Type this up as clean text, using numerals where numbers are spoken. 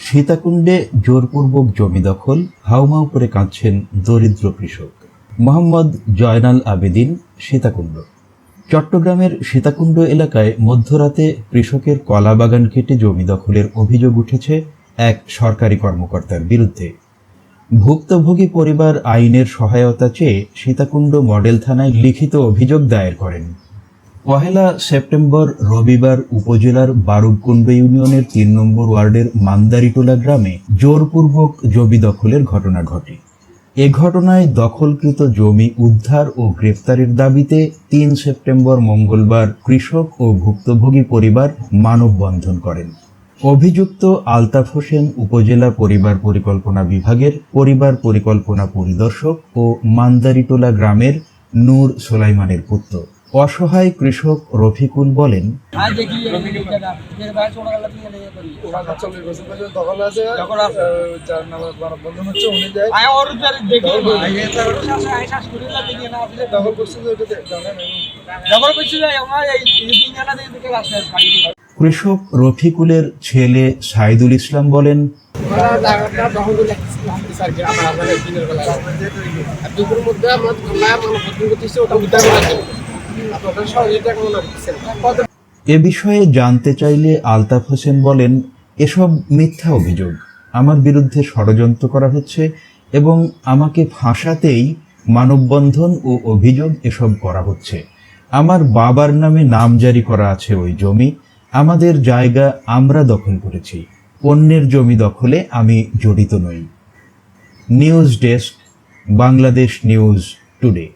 সীতাকুণ্ডে জোরপূর্বক জমি দখল, হাউমাউ করে কাঁদছেন দরিদ্র কৃষক। মোহাম্মদ জয়নাল আবেদিন, সীতাকুণ্ড। চট্টগ্রামের সীতাকুণ্ড এলাকায় মধ্যরাতে কৃষকের কলা বাগান কেটে জমি দখলের অভিযোগ উঠেছে এক সরকারি কর্মকর্তার বিরুদ্ধে। ভুক্তভোগী পরিবার আইনের সহায়তা চেয়ে সীতাকুণ্ড মডেল থানায় লিখিত অভিযোগ দায়ের করেন। 1 সেপ্টেম্বর রবিবার উপজেলার বারুবকুণ্ড ইউনিয়নের 3 নম্বর ওয়ার্ডের মান্দারিটোলা গ্রামে জোরপূর্বক জমি দখলের ঘটনা ঘটে। এ ঘটনায় দখলকৃত জমি উদ্ধার ও গ্রেফতারের দাবিতে 3 সেপ্টেম্বর মঙ্গলবার কৃষক ও ভুক্তভোগী পরিবার মানববন্ধন করেন। অভিযুক্ত আলতাফ হোসেন উপজেলা পরিবার পরিকল্পনা বিভাগের পরিবার পরিকল্পনা পরিদর্শক ও মান্দারিটোলা গ্রামের নূর সোলাইমানের পুত্র। অসহায় কৃষক রফিকুল বলেন, কৃষক রফিকুলের ছেলে সাইদুল ইসলাম বলেন, এ বিষয়ে জানতে চাইলে আলতাফ হোসেন বলেন, এসব মিথ্যা অভিযোগ, আমার বিরুদ্ধে ষড়যন্ত্র করা হচ্ছে এবং আমাকে ফাঁসাতেই মানববন্ধন ও অভিযোগ এসব করা হচ্ছে। আমার বাবার নামে নামজারি করা আছে ওই জমি, আমাদের জায়গা আমরা দখল করেছি, অন্যের জমি দখলে আমি জড়িত নই। News desk, Bangladesh news today.